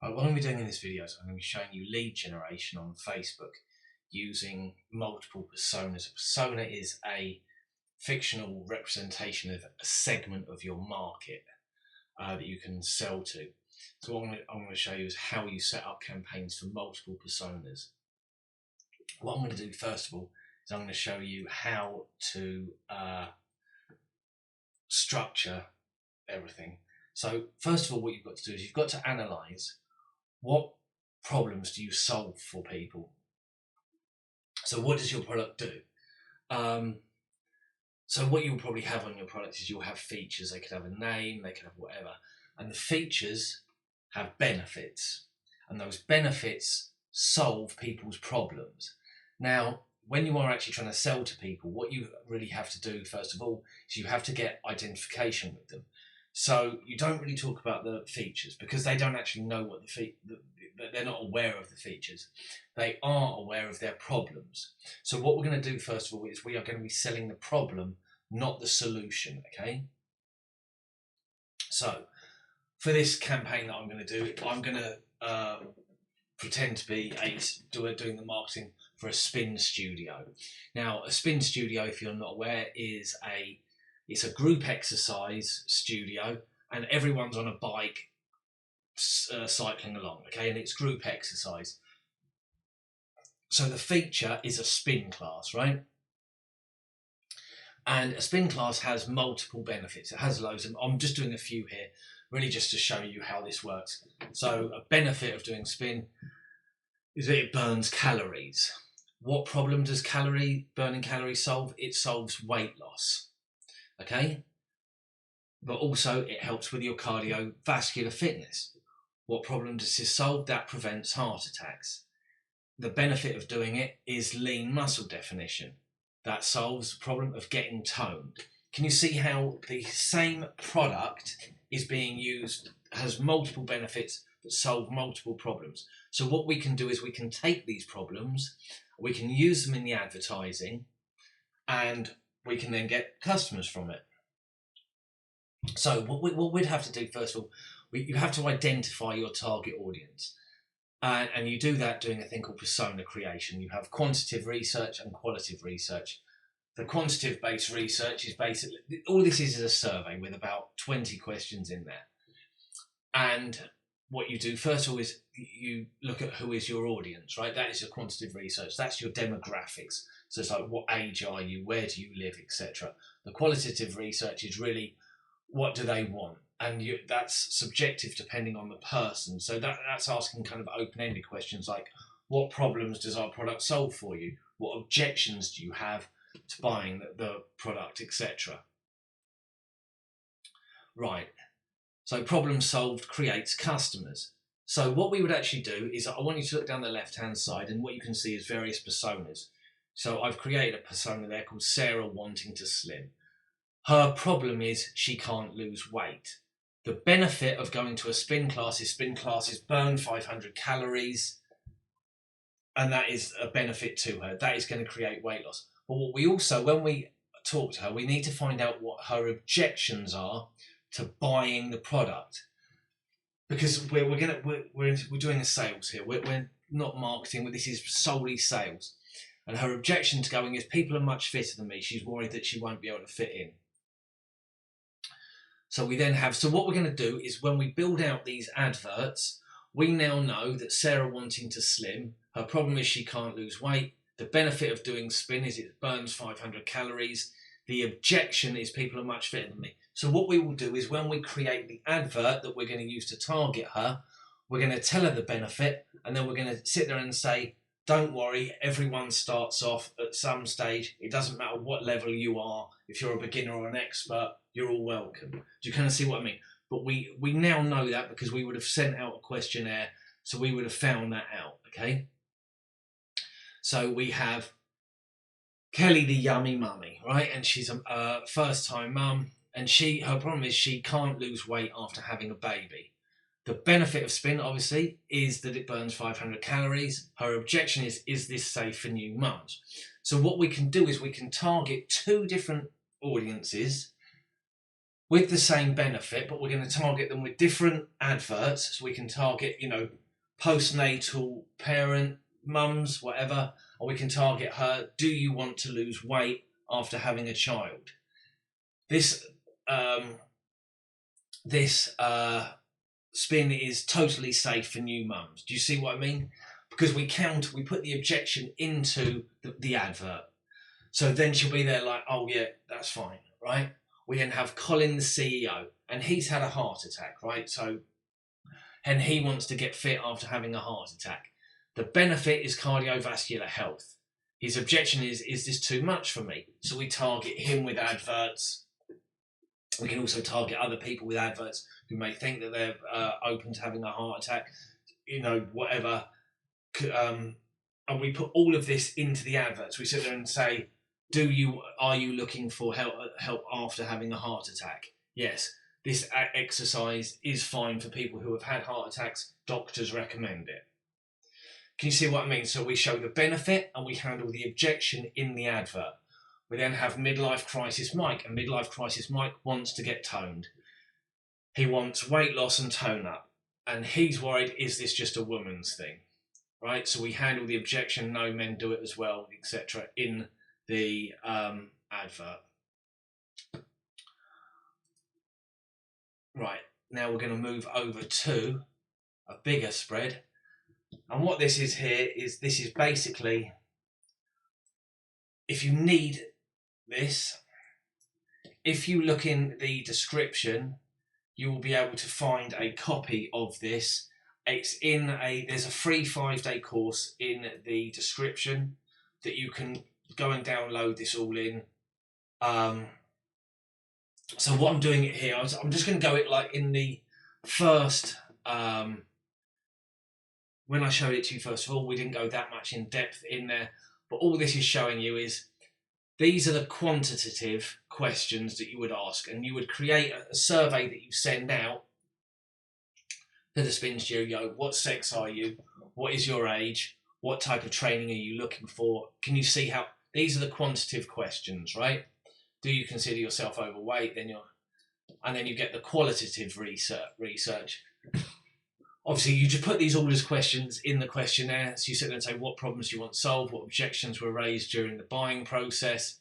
What I'm going to be doing in this video is I'm going to be showing you lead generation on Facebook using multiple personas. A persona is a fictional representation of a segment of your market that you can sell to. So what I'm going to show you is how you set up campaigns for multiple personas. What I'm going to do first of all is I'm going to show you how to structure everything. So first of all, what you've got to do is you've got to analyse what problems do you solve for people. So what does your product do? So what you'll probably have on your product is you'll have features. They could have a name, they could have whatever. And the features have benefits. And those benefits solve people's problems. Now, when you are actually trying to sell to people, what you really have to do, first of all, is you have to get identification with them. So you don't really talk about the features because they don't actually know what they're not aware of the features. They are aware of their problems. So what we're going to do first of all is we are going to be selling the problem, not the solution. Okay. So for this campaign that I'm going to do, I'm going to pretend to be doing the marketing for a spin studio. Now, a spin studio, if you're not aware, it's a group exercise studio, and everyone's on a bike cycling along, okay, and it's group exercise. So the feature is a spin class, right? And a spin class has multiple benefits. It has loads, and I'm just doing a few here, really just to show you how this works. So a benefit of doing spin is that it burns calories. What problem does burning calories solve? It solves weight loss, okay? But also it helps with your cardiovascular fitness. What problem does this solve? That prevents heart attacks. The benefit of doing it is lean muscle definition. That solves the problem of getting toned. Can you see how the same product is being used, has multiple benefits that solve multiple problems? So what we can do is we can take these problems, we can use them in the advertising, and we can then get customers from it. So what we'd have to do first of all, you have to identify your target audience. And you do that doing a thing called persona creation. You have quantitative research and qualitative research. The quantitative based research is basically, all this is a survey with about 20 questions in there. And what you do first of all is you look at who is your audience, right? That is your quantitative research. That's your demographics. So it's like, what age are you? Where do you live, etc. The qualitative research is really, what do they want? And that's subjective depending on the person. So that's asking kind of open-ended questions like, what problems does our product solve for you? What objections do you have to buying the product, etc. Right. So problem solved creates customers. So what we would actually do is I want you to look down the left-hand side, and what you can see is various personas. So I've created a persona there called Sarah wanting to slim. Her problem is she can't lose weight. The benefit of going to a spin classes burn 500 calories, and that is a benefit to her. That is going to create weight loss. But what we also, when we talk to her, we need to find out what her objections are to buying the product, because we're doing a sales here. We're not marketing. This is solely sales. And her objection to going is, people are much fitter than me. She's worried that she won't be able to fit in. So we then have, so what we're going to do is when we build out these adverts, we now know that Sarah wanting to slim, her problem is she can't lose weight. The benefit of doing spin is it burns 500 calories. The objection is people are much fitter than me. So what we will do is when we create the advert that we're going to use to target her, we're going to tell her the benefit, and then we're going to sit there and say, don't worry, everyone starts off at some stage. It doesn't matter what level you are. If you're a beginner or an expert, you're all welcome. Do you kind of see what I mean? But we now know that because we would have sent out a questionnaire, so we would have found that out, okay? So we have Kelly the yummy mummy, right? And she's a first-time mum, and her problem is she can't lose weight after having a baby. The benefit of spin, obviously, is that it burns 500 calories. Her objection is this safe for new mums? So what we can do is we can target two different audiences with the same benefit, but we're going to target them with different adverts. So we can target, you know, postnatal parent, mums, whatever, or we can target her, do you want to lose weight after having a child? This spin is totally safe for new mums. Do you see what I mean? Because we put the objection into the advert. So then she'll be there like, oh yeah, that's fine, right? We then have Colin, the CEO, and he's had a heart attack, right? So, and he wants to get fit after having a heart attack. The benefit is cardiovascular health. His objection is this too much for me? So we target him with adverts. We can also target other people with adverts who may think that they're open to having a heart attack, you know, whatever. And we put all of this into the adverts. We sit there and say, are you looking for help after having a heart attack? Yes, this exercise is fine for people who have had heart attacks. Doctors recommend it. Can you see what I mean? So we show the benefit and we handle the objection in the advert. We then have Midlife Crisis Mike, and Midlife Crisis Mike wants to get toned. He wants weight loss and tone up, and he's worried, is this just a woman's thing? Right? So we handle the objection, no, men do it as well, etc. in the advert. Right, now we're going to move over to a bigger spread. And what this is here is, this is basically, if you need this, if you look in the description, you will be able to find a copy of this. There's a free 5-day course in the description that you can go and download this all in. So what I'm doing it here, I'm just going to go it like in the first, when I showed it to you first of all, we didn't go that much in depth in there, but all this is showing you is, these are the quantitative questions that you would ask, and you would create a survey that you send out to the spin studio. What sex are you? What is your age? What type of training are you looking for? Can you see how these are the quantitative questions, right? Do you consider yourself overweight? And then you get the qualitative research. Obviously, you just put these all as questions in the questionnaire. So you sit there and say, what problems do you want solved? What objections were raised during the buying process?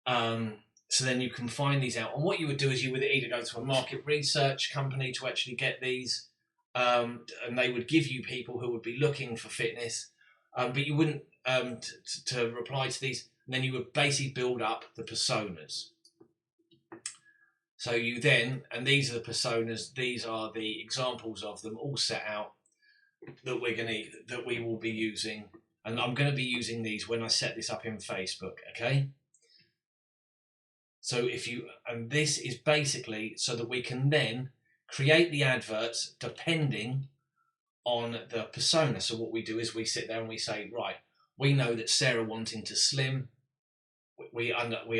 So then you can find these out. And what you would do is you would either go to a market research company to actually get these, and they would give you people who would be looking for fitness, but you wouldn't to reply to these. And then you would basically build up the personas. So you then, and these are the personas, these are the examples of them all set out that we will be using. And I'm going to be using these when I set this up in Facebook, okay? So and this is basically so that we can then create the adverts depending on the persona. So what we do is we sit there and we say, right, we know that Sarah wanting to slim, we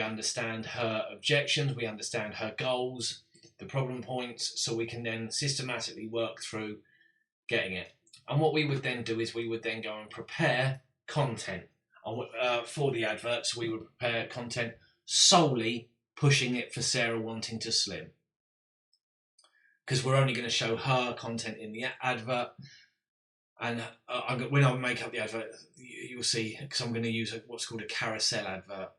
understand her objections, we understand her goals, the problem points, so we can then systematically work through getting it. And what we would then do is we would then go and prepare content for the adverts. We would prepare content solely pushing it for Sarah wanting to slim, because we're only going to show her content in the advert. And when I make up the advert, you'll see, because I'm going to use what's called a carousel advert.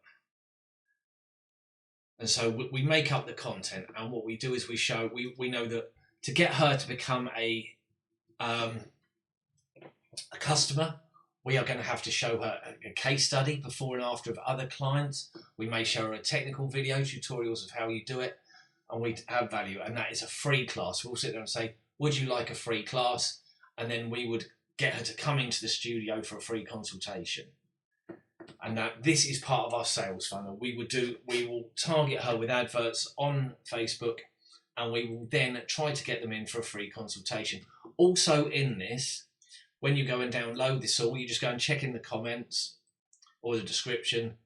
And so we make up the content, and what we do is we know that to get her to become a customer, we are going to have to show her a case study before and after of other clients. We may show her a technical video, tutorials of how you do it, and we have value. And that is a free class. We'll sit there and say, would you like a free class? And then we would get her to come into the studio for a free consultation. And that this is part of our sales funnel. We will target her with adverts on Facebook, and we will then try to get them in for a free consultation. Also in this, when you go and download this all, you just go and check in the comments or the description.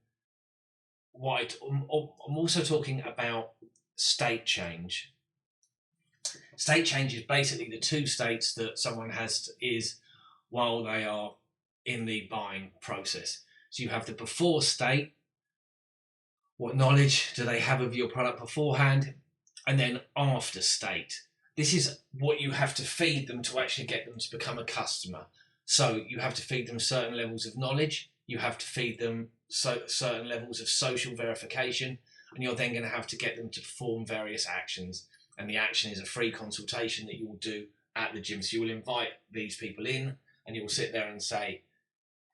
I'm also talking about state change. State change is basically the two states that someone is while they are in the buying process. So you have the before state. What knowledge do they have of your product beforehand? And then after state. This is what you have to feed them to actually get them to become a customer. So you have to feed them certain levels of knowledge. You have to feed them certain levels of social verification, and you're then going to have to get them to perform various actions. And the action is a free consultation that you will do at the gym. So you will invite these people in, and you will sit there and say,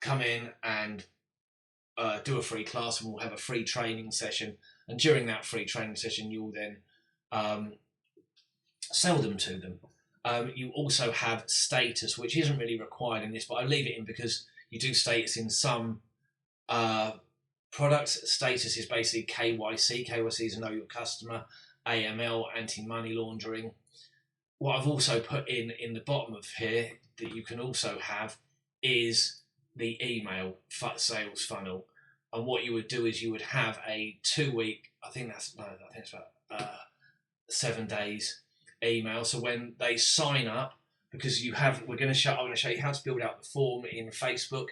"Come in and do a free class, and we'll have a free training session." And during that free training session, you will then sell them to them. You also have status, which isn't really required in this, but I leave it in because you do status in some products. Status is basically KYC. KYC is know your customer. AML, anti-money laundering. What I've also put in the bottom of here that you can also have is the email sales funnel. And what you would do is you would have a 2-week, I think it's about 7 days email. So when they sign up, because I'm going to show you how to build out the form in Facebook.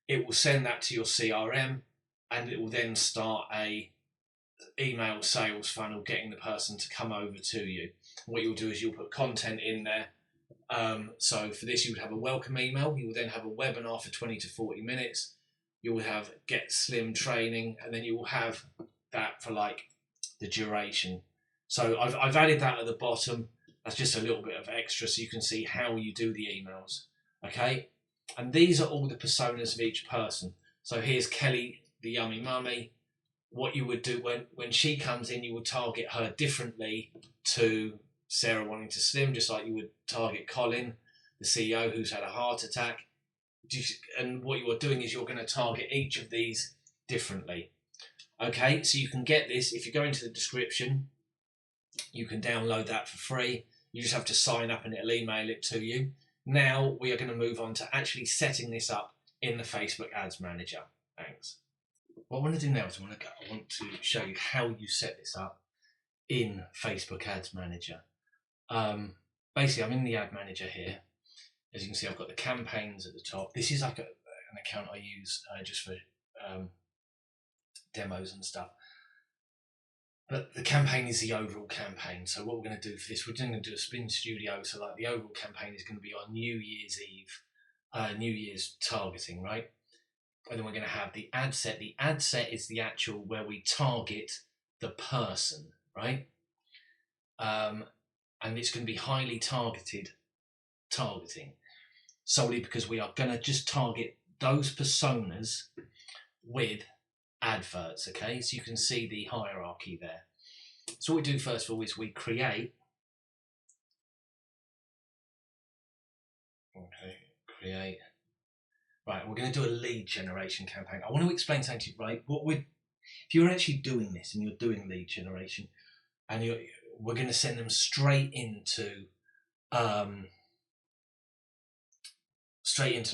It will send that to your CRM, and it will then start a email sales funnel, getting the person to come over to you. What you'll do is you'll put content in there. So for this, you would have a welcome email. You will then have a webinar for 20 to 40 minutes. You will have Get Slim training, and then you will have that for like the duration. So I've added that at the bottom. That's just a little bit of extra so you can see how you do the emails. Okay? And these are all the personas of each person. So here's Kelly, the yummy mummy. What you would do when she comes in, you would target her differently to Sarah wanting to slim, just like you would target Colin, the CEO who's had a heart attack. And what you are doing is you're going to target each of these differently. Okay, so you can get this if you go into the description. You can download that for free. You just have to sign up and it'll email it to you. Now we are going to move on to actually setting this up in the Facebook Ads Manager. Thanks. What I want to do now is I want to show you how you set this up in Facebook Ads Manager. Basically, I'm in the Ad Manager here. As you can see, I've got the campaigns at the top. This is like an account I use just for demos and stuff. But the campaign is the overall campaign. So what we're going to do for this, we're going to do a spin studio. So like the overall campaign is going to be on New Year's Eve, New Year's targeting, right? And then we're going to have the ad set. The ad set is the actual where we target the person, right? And it's going to be highly targeting, solely because we are going to just target those personas with adverts, okay? So you can see the hierarchy there. So what we do first of all is we create, right, we're going to do a lead generation campaign. I want to explain something to you, right? If you're actually doing this and you're doing lead generation, and we're going to send them straight into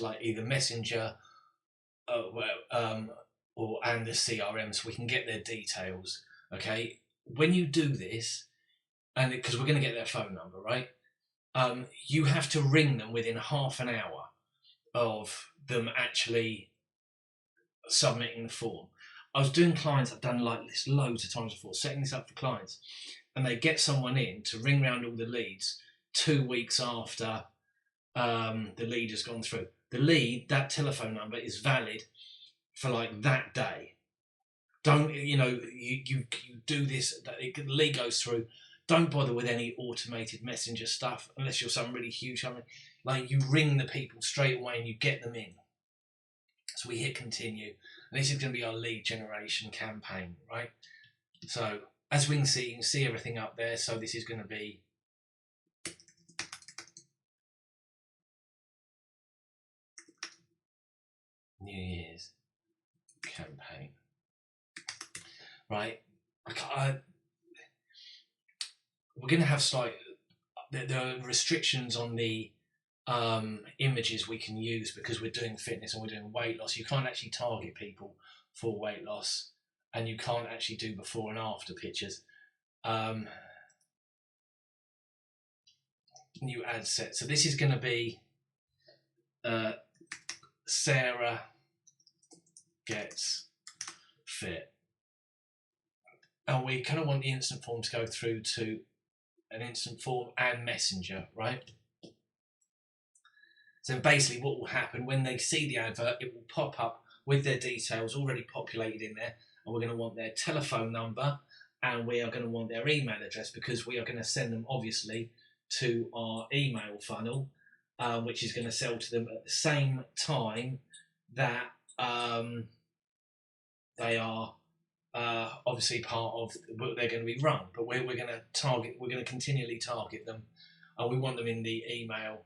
like either Messenger and the CRM, so we can get their details. Okay, when you do this, and because we're going to get their phone number, right? You have to ring them within half an hour of them actually submitting the form. I was doing clients, I've done like this loads of times before, setting this up for clients, and they get someone in to ring round all the leads 2 weeks after the lead has gone through. The lead, that telephone number is valid for like that day. Don't, you do this, the lead goes through. Don't bother with any automated messenger stuff unless you're some really huge company. Like you ring the people straight away and you get them in. So we hit continue, and this is going to be our lead generation campaign, right? So as we can see, you can see everything up there. So this is going to be New Year's campaign, right? We're going to have there are restrictions on the images we can use because we're doing fitness and we're doing weight loss. You can't actually target people for weight loss, and you can't actually do before and after pictures. New ad set. So this is going to be Sarah gets fit. and we kind of want the instant form to go through to an instant form and messenger, right? So basically what will happen when they see the advert, it will pop up with their details already populated in there, and we're going to want their telephone number, and we are going to want their email address, because we are going to send them obviously to our email funnel, which is going to sell to them at the same time that they are obviously part of what they're going to be run. But we're going to target, we're going to continually target them, and we want them in the email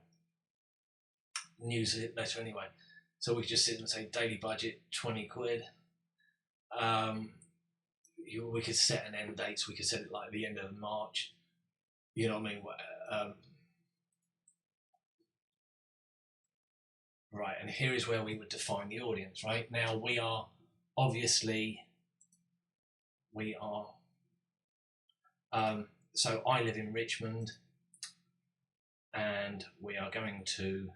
newsletter anyway. So we just sit and say daily budget 20 quid. We could set an end date, so we could set it like the end of March. You know what I mean? Right, and here is where we would define the audience. Right now, we are so I live in Richmond, and we are going to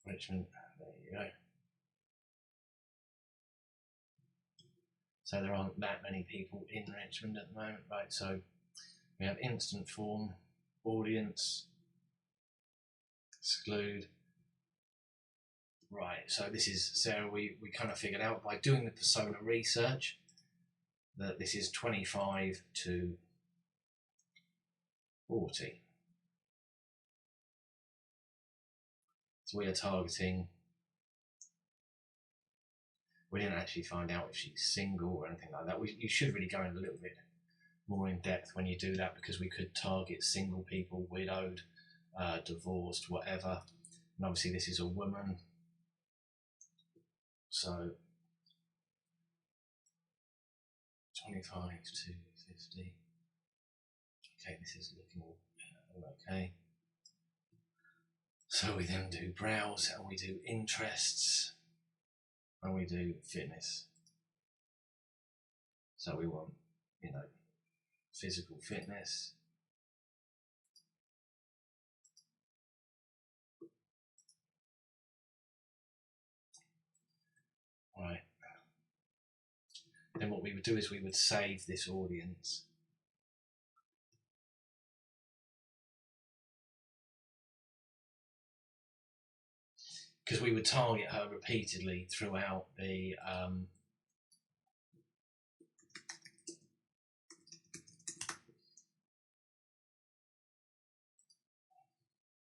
Richmond. There you go. So there aren't that many people in Richmond at the moment, right? So we have instant form, audience, exclude. Right, so this is Sarah. We kind of figured out by doing the persona research that this is 25 to 40. So we are targeting. We didn't actually find out if she's single or anything like that. You should really go in a little bit more in depth when you do that, because we could target single people, widowed, divorced, whatever. And obviously this is a woman. So 25 to 50. Okay, this is looking all okay. So we then do browse, and we do interests, and we do fitness. So we want, physical fitness. Right. Then what we would do is we would save this audience. Because we would target her repeatedly throughout the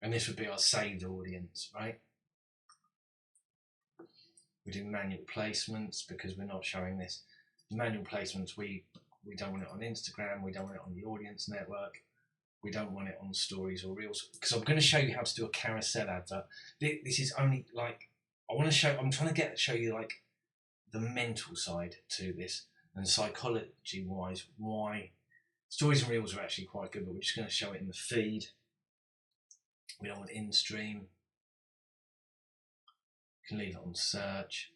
and this would be our saved audience, right? We do manual placements because we're not showing this. Manual placements, we don't want it on Instagram, we don't want it on the audience network, we don't want it on stories or reels, because I'm going to show you how to do a carousel advert. This is only like, I'm trying to show you like the mental side to this, and psychology wise why stories and reels are actually quite good, but we're just going to show it in the feed. We don't want in stream. You can leave it on search.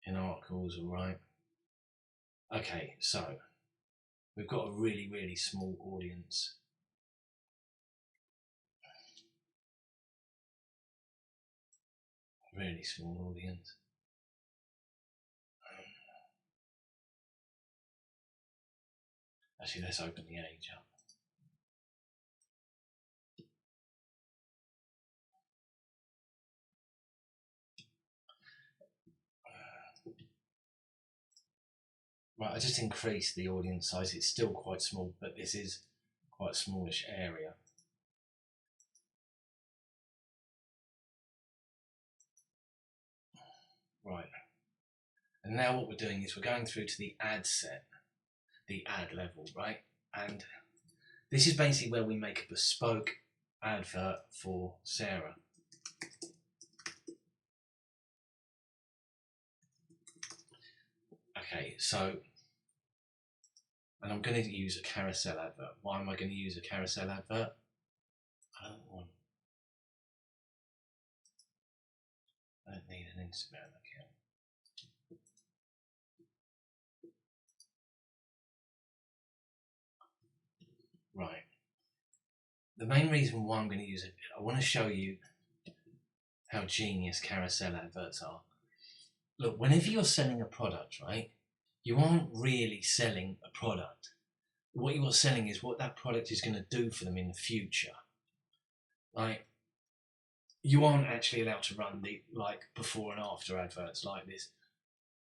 In articles, all right. Okay, so we've got a really, really small audience. Really small audience. Actually, let's open the age up. Right, I just increased the audience size. It's still quite small, but this is quite a smallish area. Right. And now what we're doing is we're going through to the ad set, the ad level, right? And this is basically where we make a bespoke advert for Sarah. Okay, so, and I'm going to use a carousel advert. Why am I going to use a carousel advert? I don't need an Instagram account. Right. The main reason why I'm going to use it, I want to show you how genius carousel adverts are. Look, whenever you're selling a product, right, you aren't really selling a product. What you are selling is what that product is going to do for them in the future. Like, you aren't actually allowed to run the before and after adverts like this.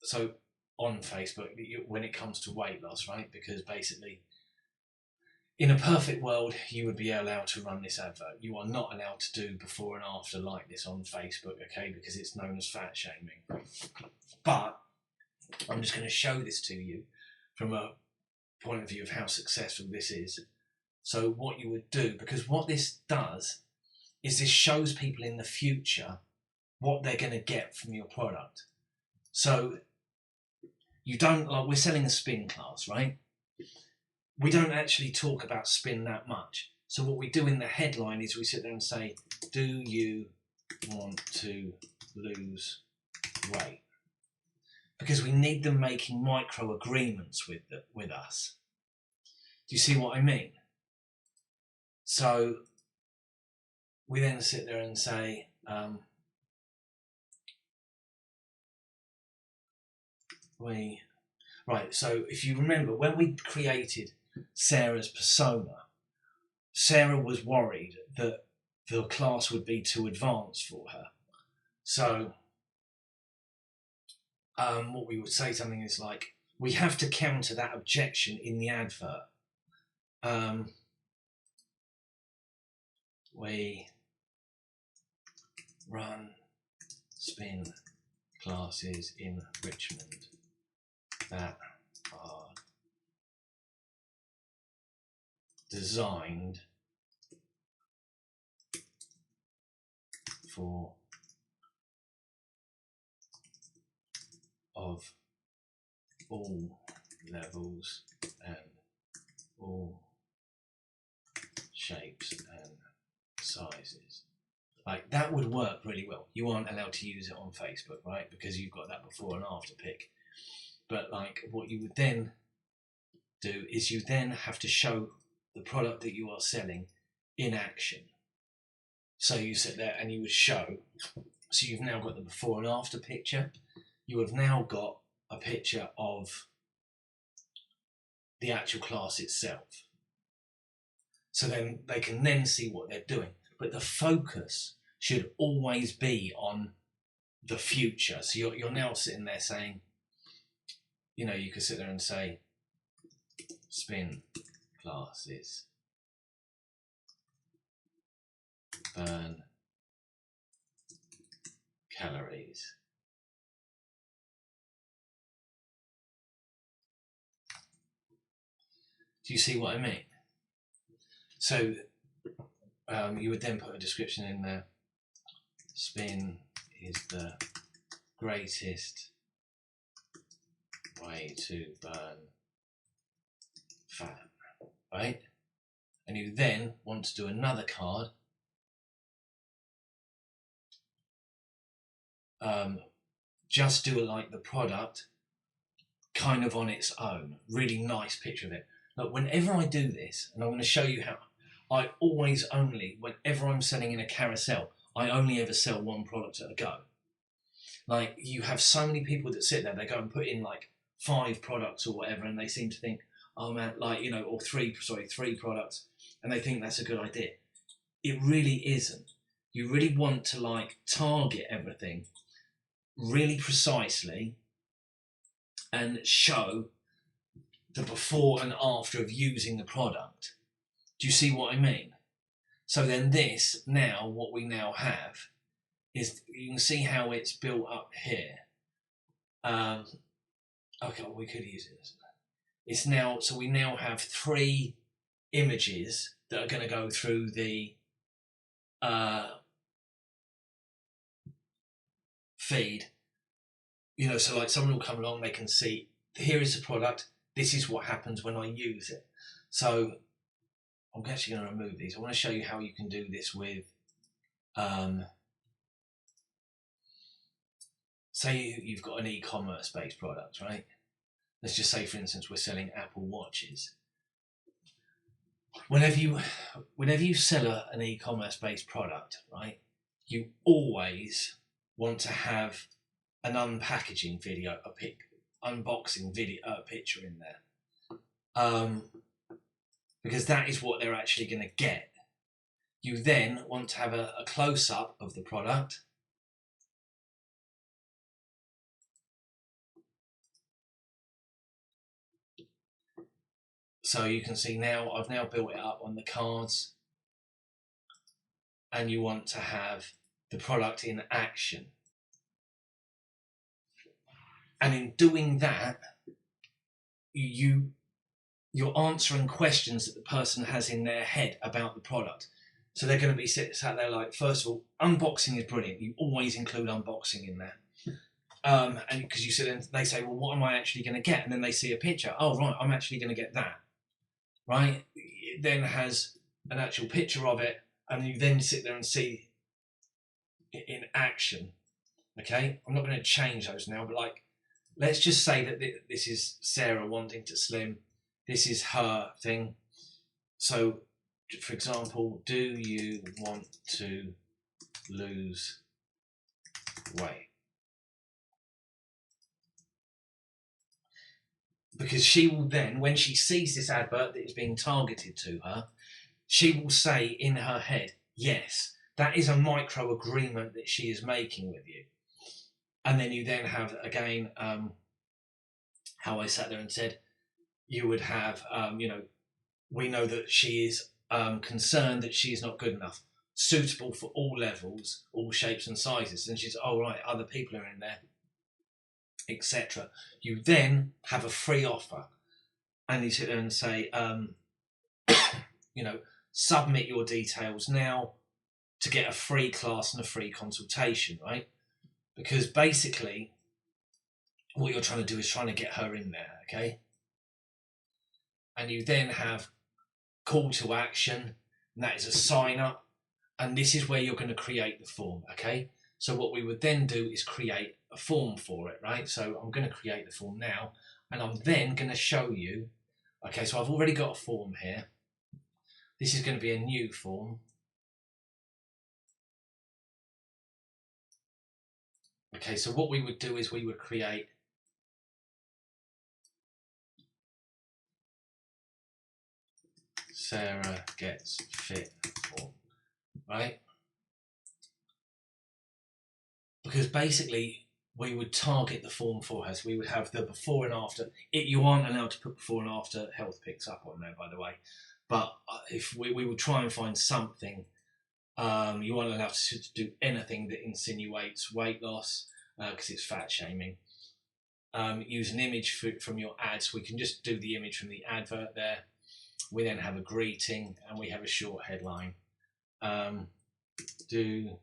So on Facebook, when it comes to weight loss, right, because basically in a perfect world, you would be allowed to run this advert. You are not allowed to do before and after like this on Facebook, okay, because it's known as fat shaming. But I'm just going to show this to you from a point of view of how successful this is. So what you would do, because what this does is this shows people in the future what they're going to get from your product. So you don't, like, we're selling a spin class, right? We don't actually talk about spin that much. So what we do in the headline is we sit there and say, do you want to lose weight? Because we need them making micro agreements with us. Do you see what I mean? So we then sit there and say, right, so if you remember, when we created Sarah's persona, Sarah was worried that the class would be too advanced for her. So what we would say something is like, we have to counter that objection in the advert. We run spin classes in Richmond that are designed for of all levels and all shapes and sizes. Like, that would work really well. You aren't allowed to use it on Facebook, right? Because you've got that before and after pic. But like, what you would then do is you then have to show the product that you are selling in action. So you sit there and you would show, so you've now got the before and after picture. You have now got a picture of the actual class itself. So then they can then see what they're doing. But the focus should always be on the future. So you're now sitting there saying, you know, you could sit there and say, spin classes, burn calories. Do you see what I mean? So you would then put a description in there. Spin is the greatest way to burn fat, right? And you then want to do another card. Just do it like the product, kind of on its own. Really nice picture of it. Look, whenever I do this, and I'm going to show you how, I always only, whenever I'm selling in a carousel, I only ever sell one product at a go. Like, you have so many people that sit there, they go and put in like 5 products or whatever, and they seem to think, oh man, like, you know, or 3 products, and they think that's a good idea. It really isn't. You really want to like target everything really precisely and show the before and after of using the product. Do you see what I mean? So then this, now, what we now have is, you can see how it's built up here. Okay, well, we could use it. It's now, so we now have 3 images that are going to go through the feed. You know, so like someone will come along, they can see, here is the product, this is what happens when I use it. So I'm actually going to remove these. I want to show you how you can do this with, say you've got an e-commerce based product, right? Let's just say, for instance, we're selling Apple Watches. whenever you sell an e-commerce based product, right, you always want to have an unpackaging video, unboxing video, picture in there, because that is what they're actually going to get. You then want to have a close up of the product. So you can see now I've now built it up on the cards, and you want to have the product in action. And in doing that, you're answering questions that the person has in their head about the product. So they're going to be sat there like, first of all, unboxing is brilliant. You always include unboxing in there. And because you sit they say, well, what am I actually going to get? And then they see a picture. Oh, right, I'm actually going to get that. Right? It then has an actual picture of it, and you then sit there and see it in action. Okay? I'm not going to change those now, but like, let's just say that this is Sarah wanting to slim. This is her thing. So, for example, do you want to lose weight? Because she will then, when she sees this advert that is being targeted to her, she will say in her head, yes, that is a micro agreement that she is making with you. And then you then have, again, how I sat there and said, you would have, we know that she is concerned that she is not good enough, suitable for all levels, all shapes and sizes. And she's, oh, right, other people are in there, etc. You then have a free offer, and you sit there and say, submit your details now to get a free class and a free consultation, right? Because basically, what you're trying to do is trying to get her in there, okay? And you then have call to action, and that is a sign up, and this is where you're going to create the form, okay? So what we would then do is create a form for it, right? So I'm going to create the form now, and I'm then going to show you, okay, so I've already got a form here. This is going to be a new form. Okay, so what we would do is we would create Sarah gets fit form, right? Because basically we would target the form for her. So we would have the before and after. You aren't allowed to put before and after health pics up on there, by the way. But if we would try and find something, you aren't allowed to do anything that insinuates weight loss because it's fat shaming. Use an image from your ads. We can just do the image from the advert there. We then have a greeting and we have a short headline. Do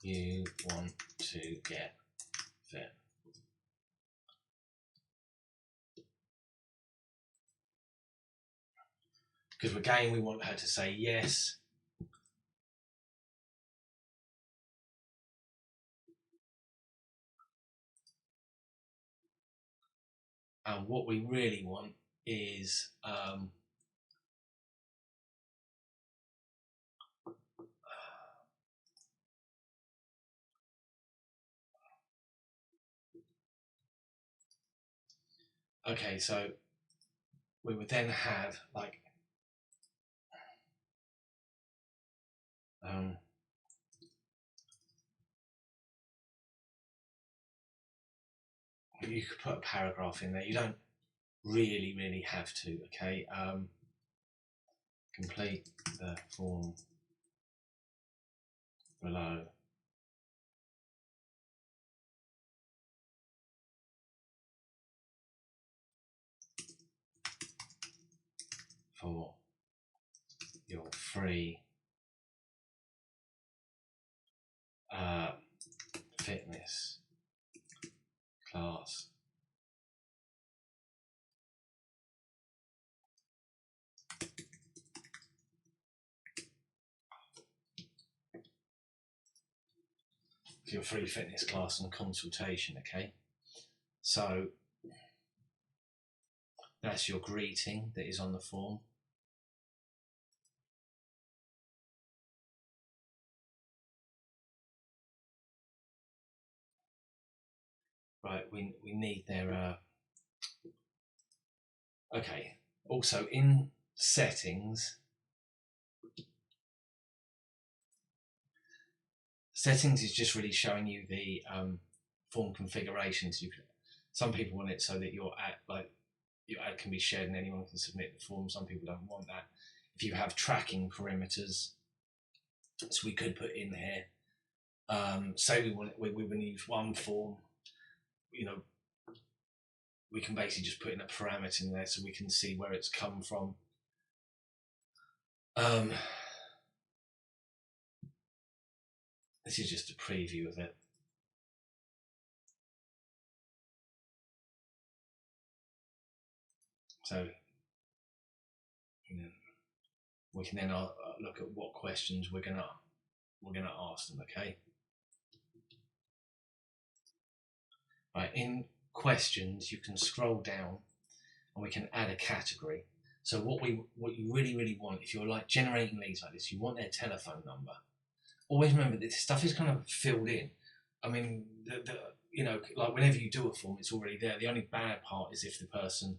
you want to get fit? Because again, we want her to say yes. And what we really want is okay, so we would then have like you could put a paragraph in there. You don't really have to, okay? Complete the form below. For your free fitness class. For your free fitness class and consultation, okay? So That's your greeting that is on the form. Right, we need their okay. Also in settings is just really showing you the form configurations. Some people want it so that your ad can be shared and anyone can submit the form. Some people don't want that. If you have tracking parameters, so we could put in here, say we want to use one form, we can basically just put in a parameter in there so we can see where it's come from. This is just a preview of it. So we can then look at what questions we're gonna ask them. Okay. Right, in questions you can scroll down and we can add a category. So what you really want, if you're like generating leads like this, you want their telephone number. Always remember this stuff is kind of filled in. I mean, like whenever you do a form, it's already there. The only bad part is if the person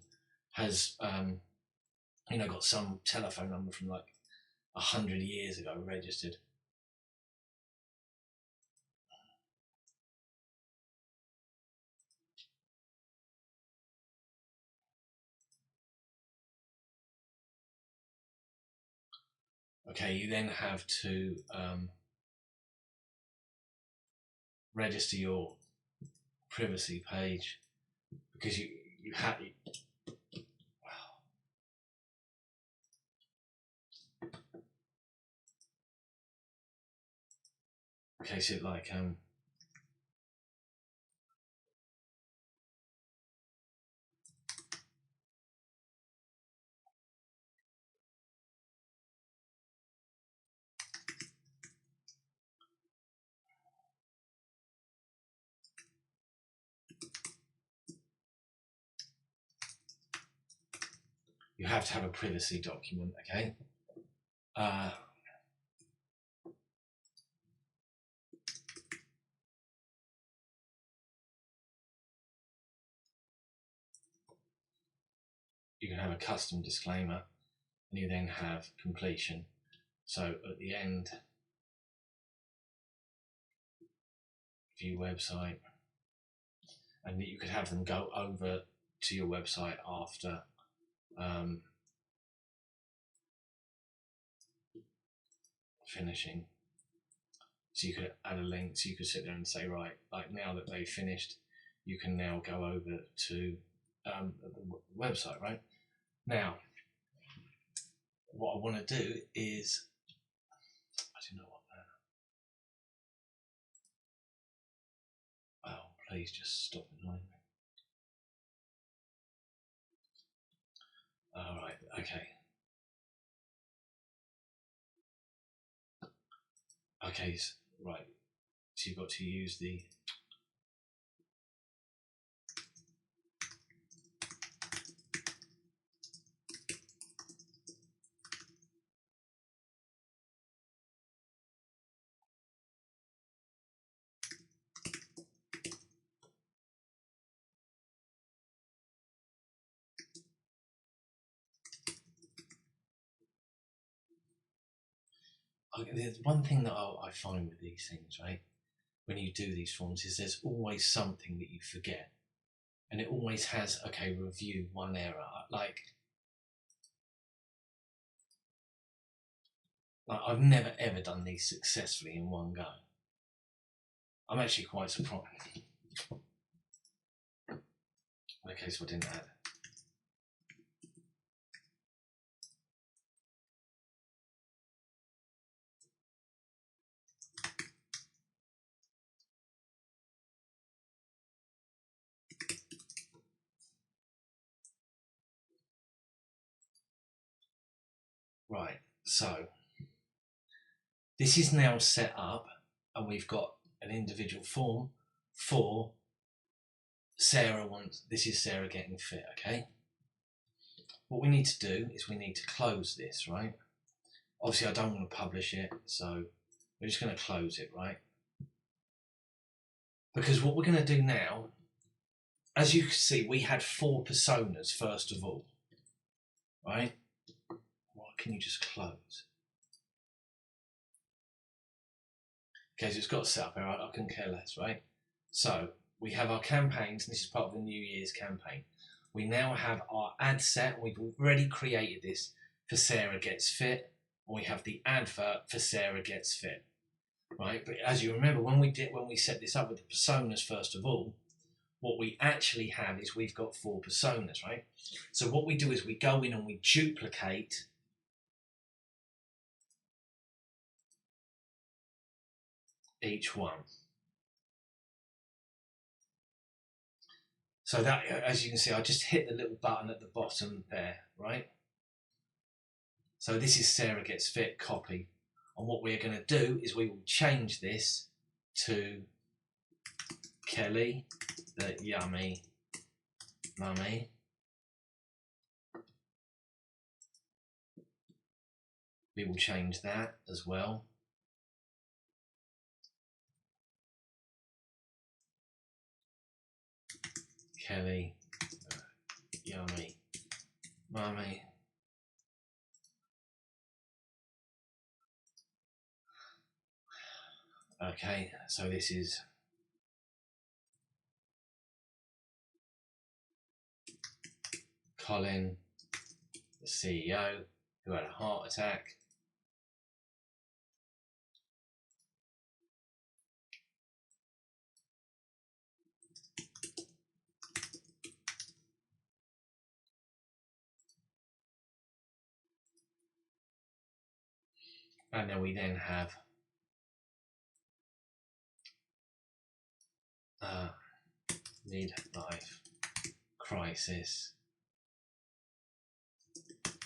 has, got some telephone number from like 100 years ago registered. Okay, you then have to register your privacy page because you have. Okay, so like you have to have a privacy document. Okay. You can have a custom disclaimer and you then have completion. So at the end, view website, and you could have them go over to your website after finishing. So you could add a link, so you could sit there and say, right, like now that they've finished, you can now go over to the website, right? Now, what I want to do is, I don't know what that. Oh, please just stop annoying me. All right, okay. Okay, right. So you've got to use the there's one thing that I find with these things, right? When you do these forms, is there's always something that you forget, and it always has review one error. Like I've never ever done these successfully in one go. I'm actually quite surprised. Okay, so I didn't add. Right, so this is now set up and we've got an individual form for Sarah this is Sarah Getting Fit, okay? what we need to do is we need to close this, right? Obviously I don't want to publish it, so we're just going to close it, right? Because what we're going to do now, as you can see, we had 4 personas first of all, right? Why can you just close? Okay, so it's got set up here, I couldn't care less, right? So we have our campaigns, and this is part of the New Year's campaign. We now have our ad set. We've already created this for Sarah Gets Fit, and we have the advert for Sarah Gets Fit, right? But as you remember, when we set this up with the personas first of all, what we actually have is we've got 4 personas, right? So what we do is we go in and we duplicate each one. So that, as you can see, I just hit the little button at the bottom there, right? So this is Sarah Gets Fit, copy. And what we're going to do is we will change this to Kelly, the Yummy Mummy. We will change that as well. Kelly, Yummy Mummy. Okay, so this is Colin, the CEO, who had a heart attack. And then we then have midlife crisis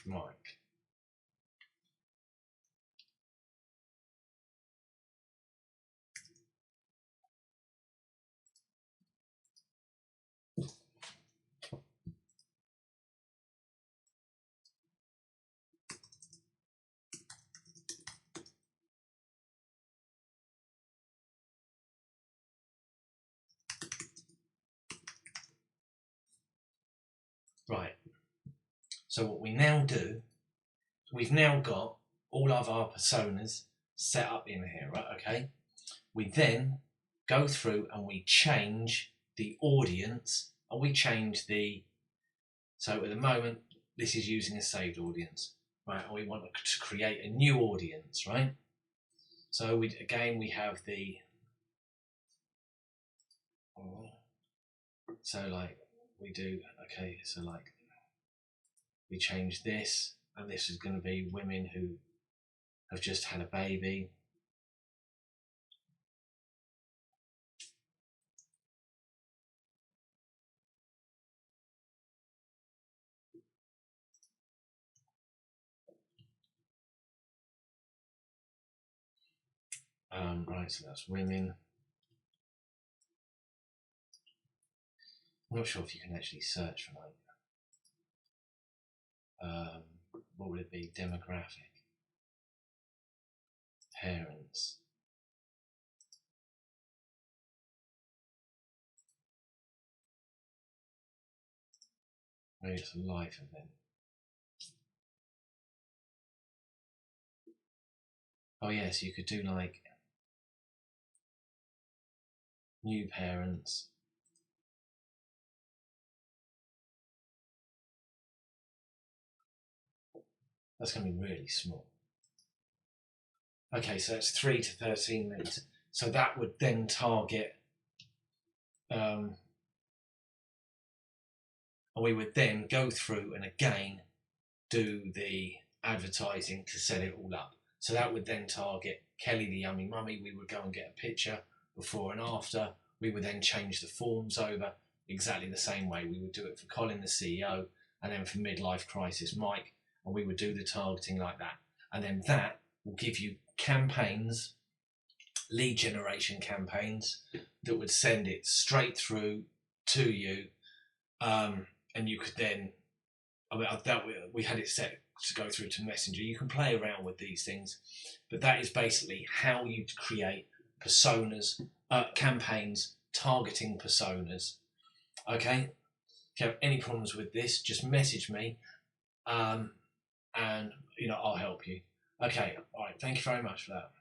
Mike. Right, so what we now do, we've now got all of our personas set up in here, right? Okay, we then go through and we change the audience, and we change the, so at the moment this is using a saved audience, right? And we want to create a new audience, right? So we have the, so like we do, okay, so like we change this, and this is going to be women who have just had a baby. Right, so that's women. I'm not sure if you can actually search for like, what would it be? Demographic, parents. Maybe it's a life event. Oh yes, you could do like new parents. That's going to be really small. Okay, so it's 3 to 13 minutes. So that would then target, and we would then go through and again do the advertising to set it all up. So that would then target Kelly the Yummy Mummy. We would go and get a picture before and after. We would then change the forms over exactly the same way. We would do it for Colin the CEO, and then for midlife crisis Mike, and we would do the targeting like that. And then that will give you campaigns, lead generation campaigns, that would send it straight through to you, and you could then I mean, I've dealt with, we had it set to go through to Messenger. You can play around with these things, but that is basically how you create personas, campaigns targeting personas. Okay. If you have any problems with this, just message me, and I'll help you. Okay. All right. Thank you very much for that.